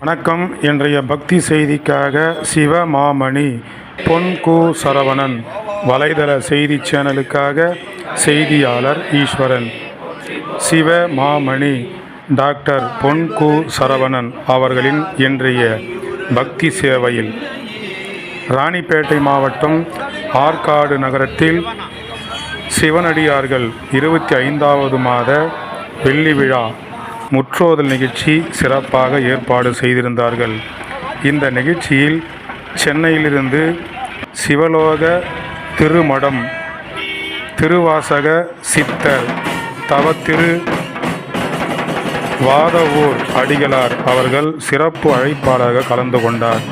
வணக்கம். இன்றைய பக்தி செய்திக்காக சிவமாமணி பொன் கு சரவணன் வலைதள செய்தி சேனலுக்காக செய்தியாளர் ஈஸ்வரன். சிவமாமணி டாக்டர் பொன் கு சரவணன் அவர்களின் இன்றைய பக்தி சேவையில் ராணிப்பேட்டை மாவட்டம் ஆற்காடு நகரத்தில் சிவனடியார்கள் 25வது மாத வெள்ளி விழா முற்றோதல் நிகழ்ச்சி சிறப்பாக ஏற்பாடு செய்திருந்தார்கள். இந்த நிகழ்ச்சியில் சென்னையிலிருந்து சிவலோக திருமடம் திருவாசக சித்தர் தவத்திரு வாதவூர் அடிகளார் அவர்கள் சிறப்பு அழைப்பாளராக கலந்து கொண்டார்.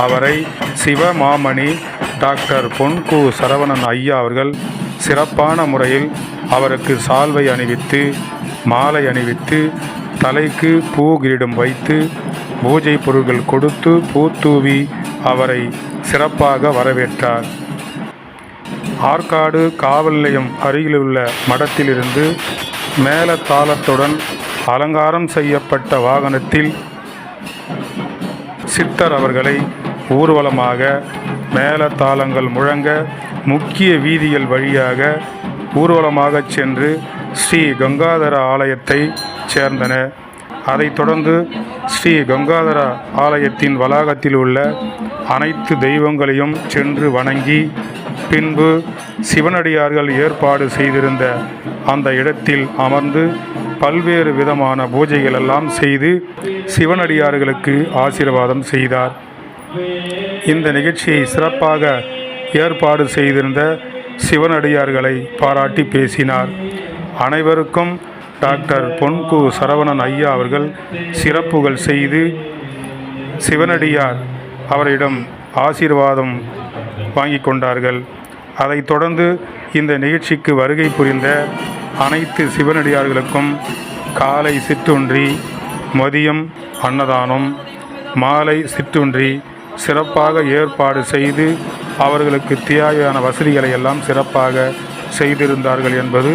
அவரை சிவமாமணி டாக்டர் பொன் கு சரவணன் ஐயா அவர்கள் சிறப்பான முறையில் அவருக்கு சால்வை அணிவித்து மாலை அணிவித்து தலைக்கு பூ கிரீடம் வைத்து பூஜை பொருட்கள் கொடுத்து பூத்தூவி அவரை சிறப்பாக வரவேற்றார். ஆற்காடு காவல் நிலையம் அருகிலுள்ள மடத்திலிருந்து மேல தாளத்துடன் அலங்காரம் செய்யப்பட்ட வாகனத்தில் சித்தர் அவர்களை ஊர்வலமாக மேல தாளங்கள் முழங்க முக்கிய வீதிகள் வழியாக ஊர்வலமாக சென்று ஸ்ரீ கங்காதர ஆலயத்தை சேர்ந்தன. அதைத் தொடர்ந்து ஸ்ரீ கங்காதர ஆலயத்தின் வளாகத்தில் உள்ள அனைத்து தெய்வங்களையும் சென்று வணங்கி பின்பு சிவனடியார்கள் ஏற்பாடு செய்திருந்த அந்த இடத்தில் அமர்ந்து பல்வேறு விதமான பூஜைகள் எல்லாம் செய்து சிவனடியார்களுக்கு ஆசீர்வாதம் செய்தார். இந்த நிகழ்ச்சியை சிறப்பாக ஏற்பாடு செய்திருந்த சிவனடியார்களை பாராட்டி பேசினார். அனைவருக்கும் டாக்டர் பொன் கு சரவணன் ஐயா அவர்கள் சிறப்புகள் செய்து சிவனடியார் அவரிடம் ஆசீர்வாதம் வாங்கி கொண்டார்கள். அதைத் தொடர்ந்து இந்த நிகழ்ச்சிக்கு வருகை புரிந்த அனைத்து சிவனடியார்களுக்கும் காலை சிற்றுண்டி, மதியம் அன்னதானம், மாலை சிற்றுண்டி சிறப்பாக ஏற்பாடு செய்து அவர்களுக்கு தேவையான வசதிகளை எல்லாம் சிறப்பாக செய்திருந்தார்கள் என்பது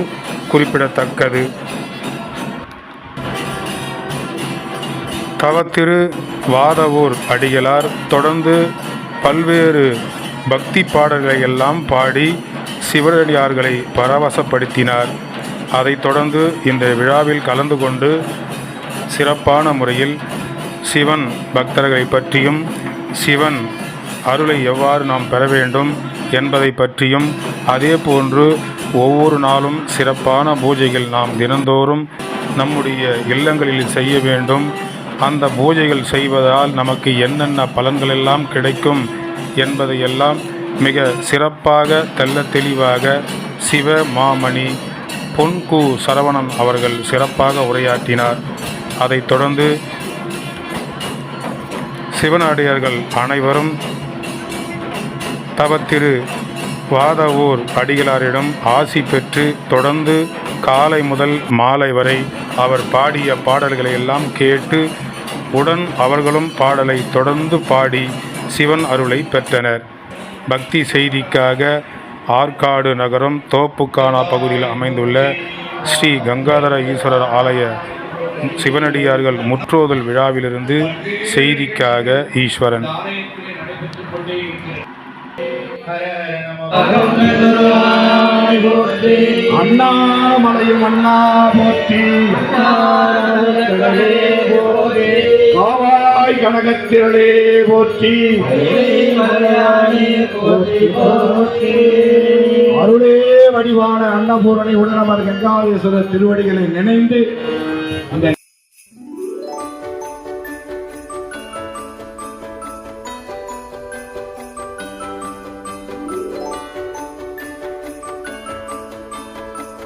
குறிப்பிடத்தக்கது. தவத்திரு வாதவூர் அடிகளார் தொடர்ந்து பல்வேறு பக்தி பாடல்களை எல்லாம் பாடி சிவனடியார்களை பரவசப்படுத்தினார். அதைத் தொடர்ந்து இந்த விழாவில் கலந்து கொண்டு சிறப்பான முறையில் சிவன் பக்தர்களை பற்றியும் சிவன் அருளை எவ்வாறு நாம் பெற வேண்டும் என்பதை பற்றியும் அதே போன்று ஒவ்வொரு நாளும் சிறப்பான பூஜைகள் நாம் தினந்தோறும் நம்முடைய இல்லங்களில் செய்ய வேண்டும். அந்த பூஜைகள் செய்வதால் நமக்கு என்னென்ன பலன்கள் எல்லாம் கிடைக்கும் என்பதையெல்லாம் மிக சிறப்பாக தெள்ள தெளிவாக சிவமாமணி பொன் கு சரவணன் அவர்கள் சிறப்பாக உரையாற்றினார். அதைத் தொடர்ந்து சிவனடியார்கள் அனைவரும் தவத்திரு வாதவூர் அடிகளாரிடம் ஆசி பெற்று தொடர்ந்து காலை முதல் மாலை வரை அவர் பாடிய பாடல்களை எல்லாம் கேட்டு உடன் அவர்களும் பாடலை தொடர்ந்து பாடி சிவன் அருளை பெற்றனர். பக்தி செய்திக்காக ஆற்காடு நகரம் தோப்புக்கானா பகுதியில் அமைந்துள்ள ஸ்ரீ கங்காதர ஈஸ்வரர் ஆலய சிவனடியார்கள் முற்றோதல் விழாவிலிருந்து செய்திக்காக ஈஸ்வரன். அண்ணாமலையும் அண்ணா போற்றி, காவாய் கனகத்திரளே போற்றி, அருளே வடிவான அன்னபூரணி உடனமர் கங்காதேஸ்வரர் திருவடிகளை நினைந்து